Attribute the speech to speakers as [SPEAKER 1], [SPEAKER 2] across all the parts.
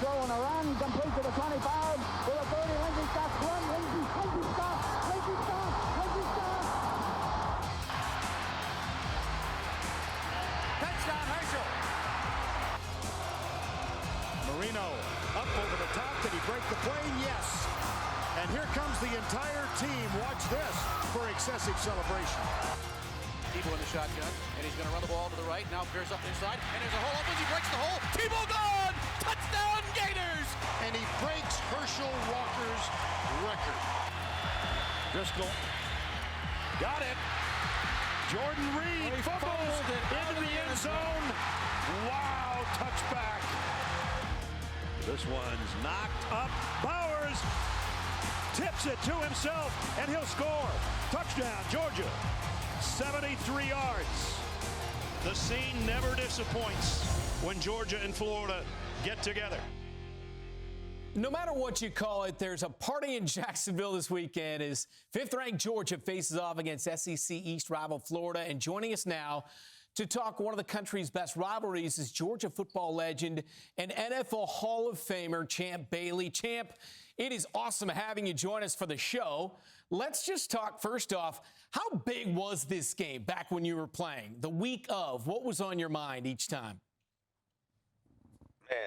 [SPEAKER 1] throw and a run, complete to the 25, to the 30, Lindsey stops, run, Lindsey stops, Lindsey stops, Lindsey stops.
[SPEAKER 2] Touchdown, Herschel. Marino up over the top. Did he break the plane? Yes. And here comes the entire team. Watch this for excessive celebration.
[SPEAKER 3] Tebow in the shotgun, and he's going to run the ball to the right. Now Pierce up inside, and there's a hole open. He breaks the hole. Tebow gone! Touchdown, Gators!
[SPEAKER 2] And he breaks Herschel Walker's record. Driscoll got it. Jordan Reed fumbles into the end zone. Wow, touchback. This one's knocked up. Bowers tips it to himself, and he'll score. Touchdown, Georgia. 73 yards. The scene never disappoints when Georgia and Florida get together.
[SPEAKER 4] No matter what you call it, there's a party in Jacksonville this weekend as fifth-ranked Georgia faces off against SEC East rival Florida. And joining us now to talk one of the country's best rivalries is Georgia football legend and NFL Hall of Famer Champ Bailey. Champ, it is awesome having you join us for the show. Let's just talk first off, how big was this game back when you were playing? The week of, what was on your mind each time?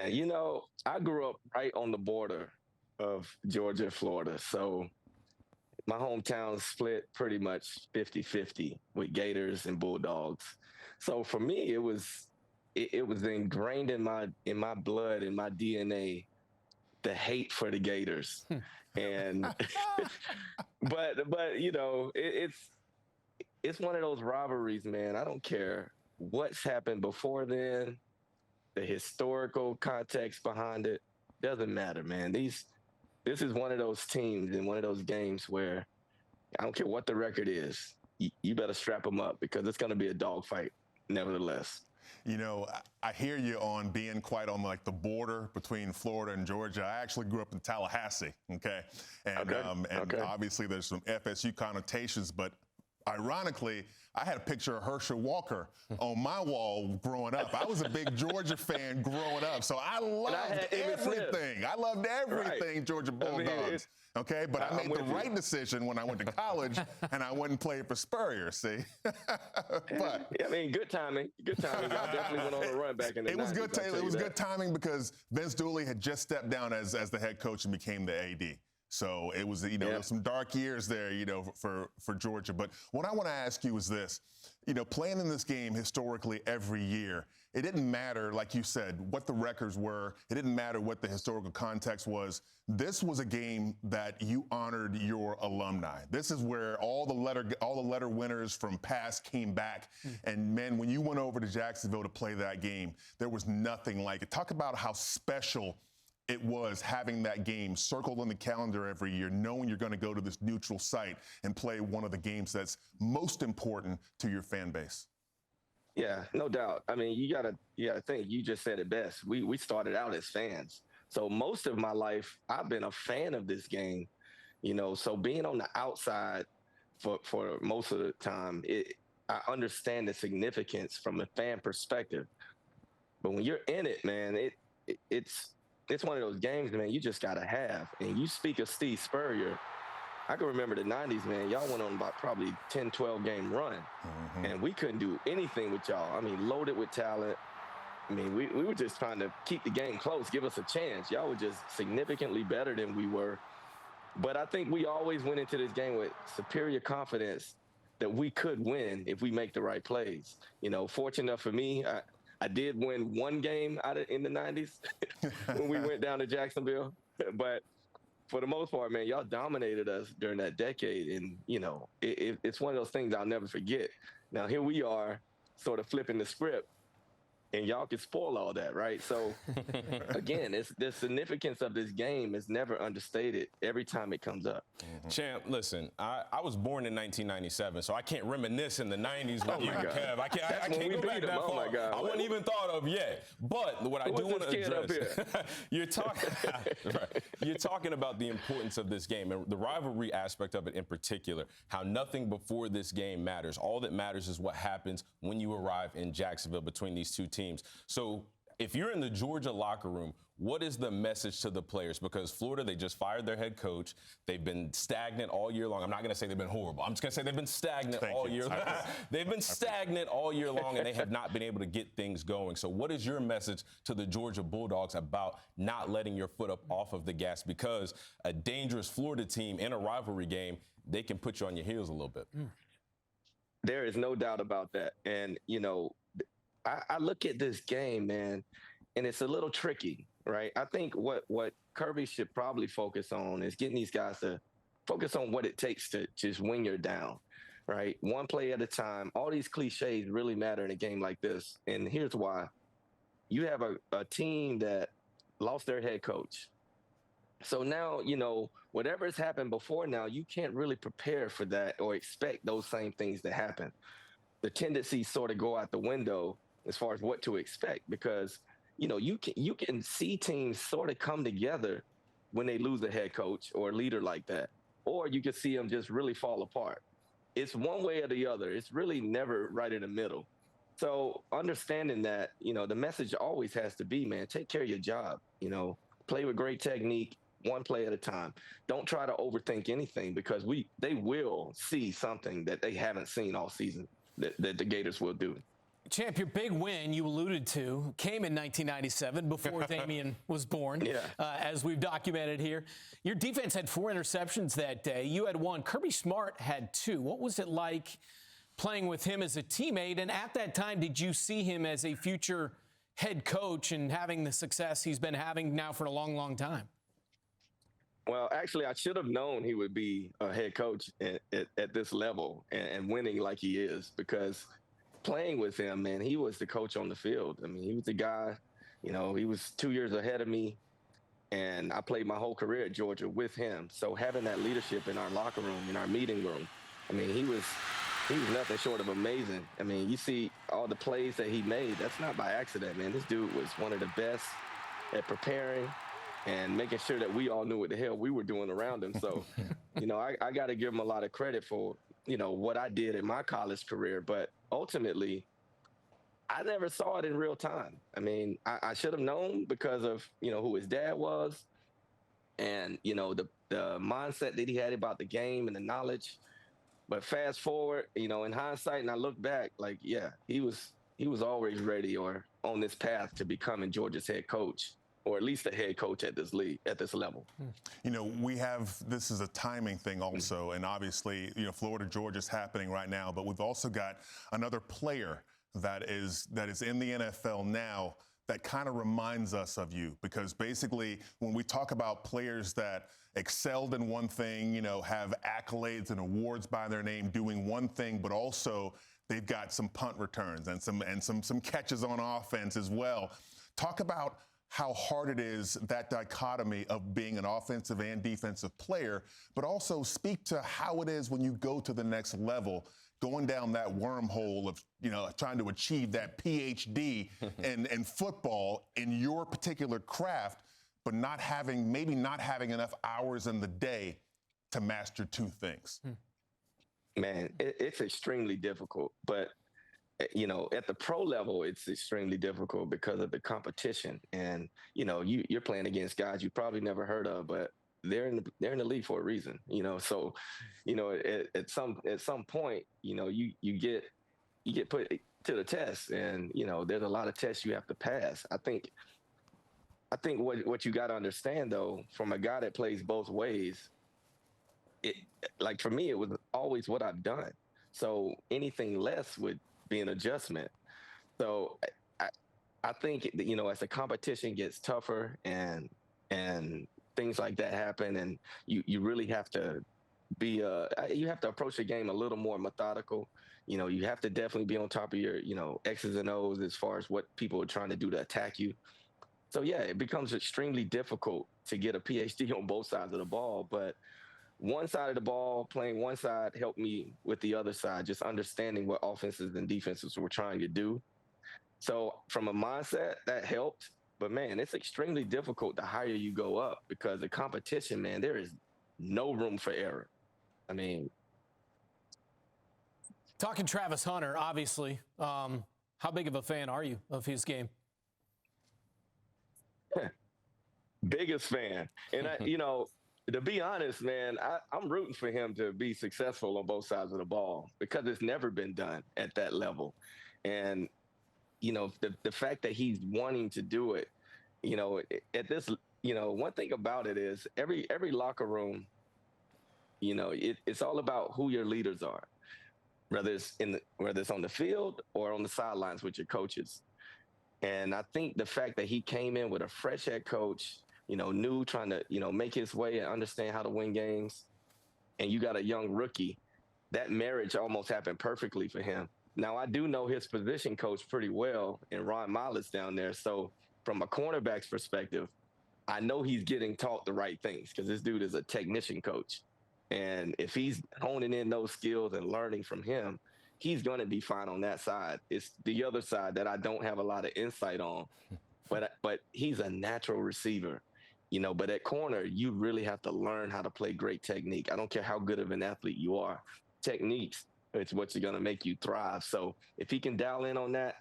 [SPEAKER 5] Man, you know, I grew up right on the border of Georgia and Florida. So my hometown split pretty much 50-50 with Gators and Bulldogs. So for me, it was ingrained in my blood, in my DNA, the hate for the Gators. And but you know, it's one of those rivalries, man. I don't care what's happened before then, the historical context behind it doesn't matter, man. This is one of those teams and one of those games where I don't care what the record is, you better strap them up because it's going to be a dogfight nevertheless.
[SPEAKER 6] You know, I hear you on being quite on like the border between Florida and Georgia. I actually grew up in Tallahassee, okay? And obviously there's some FSU connotations, but ironically, I had a picture of Herschel Walker on my wall growing up. I was a big Georgia fan growing up, so I loved everything. I loved everything Georgia Bulldogs, okay? But I made the right decision when I went to college and I went and played for Spurrier, see?
[SPEAKER 5] But I mean, good timing. Good timing. I definitely went on a run back in the 90s.
[SPEAKER 6] It was good. It was good timing because Vince Dooley had just stepped down as the head coach and became the AD. So it was, there was some dark years there, for Georgia. But what I want to ask you is this. Playing in this game historically every year, it didn't matter, like you said, what the records were. It didn't matter what the historical context was. This was a game that you honored your alumni. This is where all the letter winners from past came back. And, man, when you went over to Jacksonville to play that game, there was nothing like it. Talk about how special it was having that game circled on the calendar every year, knowing you're going to go to this neutral site and play one of the games that's most important to your fan base.
[SPEAKER 5] Yeah, no doubt. I mean, you gotta think, you just said it best. We started out as fans. So most of my life, I've been a fan of this game, so being on the outside for most of the time, I understand the significance from a fan perspective. But when you're in it, man, it's one of those games, man, you just got to have. And you speak of Steve Spurrier, I can remember the 90s, man. Y'all went on about probably 10, 12-game run. And we couldn't do anything with y'all. I mean, loaded with talent. I mean, we were just trying to keep the game close, give us a chance. Y'all were just significantly better than we were. But I think we always went into this game with superior confidence that we could win if we make the right plays. Fortunate enough for me, I did win one game in the 90s when we went down to Jacksonville. But for the most part, man, y'all dominated us during that decade. And, it's one of those things I'll never forget. Now, here we are sort of flipping the script. And y'all can spoil all that, right? So, again, the significance of this game is never understated every time it comes up.
[SPEAKER 7] Champ, listen, I was born in 1997, so I can't reminisce in the 90s with you, Kev. I can't go back that far. I wasn't even thought of yet. But what I do want to address, you're talking about the importance of this game and the rivalry aspect of it in particular, how nothing before this game matters. All that matters is what happens when you arrive in Jacksonville between these two teams. So if you're in the Georgia locker room, what is the message to the players? Because Florida, they just fired their head coach. They've been stagnant all year long. I'm not going to say they've been horrible. I'm just going to say they've been stagnant all year long. They've been stagnant all year long, and they have not been able to get things going. So what is your message to the Georgia Bulldogs about not letting your foot up off of the gas? Because a dangerous Florida team in a rivalry game, they can put you on your heels a little bit.
[SPEAKER 5] There is no doubt about that. And, you know, I look at this game, man, and it's a little tricky, right? I think what Kirby should probably focus on is getting these guys to focus on what it takes to just win your down, right? One play at a time. All these cliches really matter in a game like this. And here's why. You have a team that lost their head coach. So now, you know, whatever has happened before now, you can't really prepare for that or expect those same things to happen. The tendencies sort of go out the window as far as what to expect, because, you know, you can see teams sort of come together when they lose a head coach or a leader like that, or you can see them just really fall apart. It's one way or the other. It's really never right in the middle. So understanding that, you know, the message always has to be, man, take care of your job, you know, play with great technique, one play at a time. Don't try to overthink anything, because they will see something that they haven't seen all season that the Gators will do.
[SPEAKER 4] Champ, your big win you alluded to came in 1997 before Damian was born, as we've documented here. Your defense had 4 interceptions that day. You had 1. Kirby Smart had 2. What was it like playing with him as a teammate? And at that time, did you see him as a future head coach and having the success he's been having now for a long, long time?
[SPEAKER 5] Well, actually, I should have known he would be a head coach at this level and winning like he is, because playing with him, man, he was the coach on the field. I mean, he was the guy, you know, he was 2 years ahead of me, and I played my whole career at Georgia with him. So having that leadership in our locker room, in our meeting room, I mean, he was nothing short of amazing. I mean, you see all the plays that he made, that's not by accident, man. This dude was one of the best at preparing and making sure that we all knew what the hell we were doing around him. So, you know, I got to give him a lot of credit for, you know, what I did in my college career. But ultimately, I never saw it in real time. I mean, I should have known because of, you know, who his dad was and, you know, the mindset that he had about the game and the knowledge. But fast forward, you know, in hindsight, and I look back, like, yeah, he was always ready or on this path to becoming Georgia's head coach, or at least a head coach at this league, at this level.
[SPEAKER 6] You know, this is a timing thing also, and obviously, you know, Florida, Georgia's happening right now, but we've also got another player that is in the NFL now that kind of reminds us of you, because basically when we talk about players that excelled in one thing, you know, have accolades and awards by their name doing one thing, but also they've got some punt returns and some catches on offense as well. Talk about how hard it is, that dichotomy of being an offensive and defensive player, but also speak to how it is when you go to the next level, going down that wormhole of, you know, trying to achieve that PhD in football in your particular craft, but maybe not having enough hours in the day to master 2 things.
[SPEAKER 5] Man, it's extremely difficult, but you know, at the pro level, it's extremely difficult because of the competition. And, you know, you're playing against guys you probably never heard of, but they're in the league for a reason, you know? So, you know, at some point, you know, you get put to the test, and, you know, there's a lot of tests you have to pass. I think what you got to understand, though, from a guy that plays both ways, like for me, it was always what I've done. So anything less would be an adjustment. So I think that, you know, as the competition gets tougher and things like that happen, and you really have to you have to approach the game a little more methodical. You know, you have to definitely be on top of your, you know, X's and O's as far as what people are trying to do to attack you. So yeah, it becomes extremely difficult to get a PhD on both sides of the ball, but one side of the ball, playing one side, helped me with the other side, just understanding what offenses and defenses were trying to do. So from a mindset, that helped. But, man, it's extremely difficult the higher you go up, because the competition, man, there is no room for error. I mean.
[SPEAKER 4] Talking Travis Hunter, obviously, how big of a fan are you of his game?
[SPEAKER 5] Biggest fan. And, to be honest, man, I'm rooting for him to be successful on both sides of the ball because it's never been done at that level. And, the fact that he's wanting to do it, at this, one thing about it is every locker room, it's all about who your leaders are, whether it's on the field or on the sidelines with your coaches. And I think the fact that he came in with a fresh head coach, new, trying to, make his way and understand how to win games, and you got a young rookie, that marriage almost happened perfectly for him. Now, I do know his position coach pretty well, and Ron Miles down there. So from a cornerback's perspective, I know he's getting taught the right things because this dude is a technician coach. And if he's honing in those skills and learning from him, he's going to be fine on that side. It's the other side that I don't have a lot of insight on. But he's a natural receiver, but at corner, you really have to learn how to play great technique. I don't care how good of an athlete you are. Techniques, it's what's going to make you thrive. So if he can dial in on that,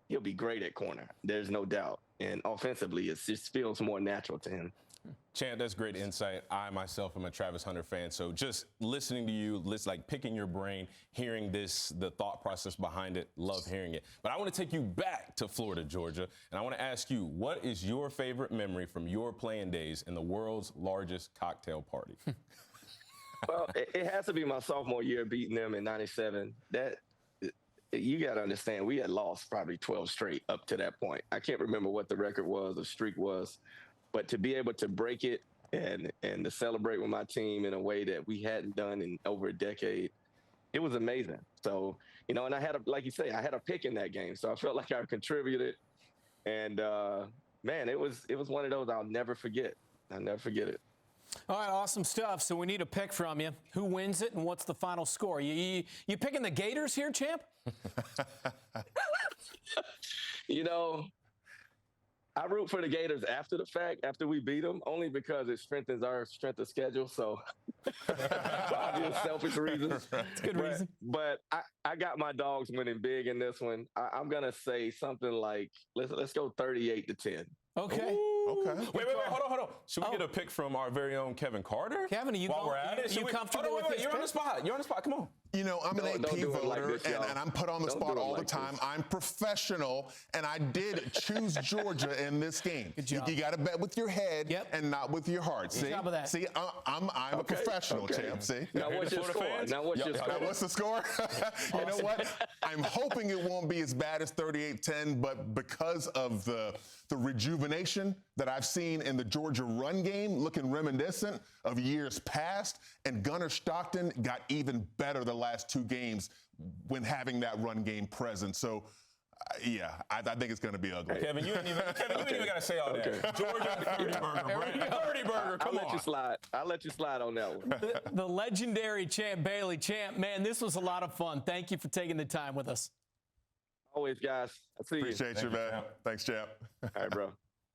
[SPEAKER 5] he'll be great at corner. There's no doubt. And offensively, it just feels more natural to him.
[SPEAKER 7] Champ, that's great insight. I, myself, am a Travis Hunter fan. So just listening to you, picking your brain, hearing the thought process behind it, love hearing it. But I want to take you back to Florida, Georgia, and I want to ask you, what is your favorite memory from your playing days in the world's largest cocktail party?
[SPEAKER 5] Well, it has to be my sophomore year beating them in '97. You got to understand, we had lost probably 12 straight up to that point. I can't remember what the record was, the streak was. But to be able to break it and to celebrate with my team in a way that we hadn't done in over a decade, it was amazing. So, and I had like you say, I had a pick in that game. So I felt like I contributed. And, man, it was one of those I'll never forget. I'll never forget it.
[SPEAKER 4] All right, awesome stuff. So we need a pick from you. Who wins it and what's the final score? You picking the Gators here, champ?
[SPEAKER 5] I root for the Gators after the fact, after we beat them, only because it strengthens our strength of schedule. So, for obvious selfish reasons.
[SPEAKER 4] That's a good reason.
[SPEAKER 5] But I got my Dogs winning big in this one. I'm going to say something like, let's go 38-10.
[SPEAKER 4] Okay.
[SPEAKER 7] Ooh. Okay. Wait, hold on. Should we get a pick from our very own Kevin Carter?
[SPEAKER 4] Kevin,
[SPEAKER 7] while we're at it?
[SPEAKER 4] You comfortable with this?
[SPEAKER 7] You're on the spot. Come on.
[SPEAKER 6] I'm an AP voter, and I'm put on the spot all the time. I'm professional, and I did choose Georgia in this game.
[SPEAKER 4] Good job.
[SPEAKER 6] You got to bet with your head and not with your heart.
[SPEAKER 4] Good job of that.
[SPEAKER 6] See, I'm a professional, champ. See?
[SPEAKER 5] Now, what's your score?
[SPEAKER 6] What's the score? You know what? I'm hoping it won't be as bad as 38-10, but because of the rejuvenation that I've seen in the Georgia run game, looking reminiscent of years past, and Gunnar Stockton got even better the last two games when having that run game present. So, I think it's going to be ugly.
[SPEAKER 7] Kevin, you ain't even got to say all that. Georgia, 30 burger, come on.
[SPEAKER 5] I'll let you slide on that one.
[SPEAKER 4] The legendary Champ Bailey. Champ, man, this was a lot of fun. Thank you for taking the time with us.
[SPEAKER 5] Always, guys. I'll see you.
[SPEAKER 6] Appreciate you, man. Thanks, champ.
[SPEAKER 5] All right, bro.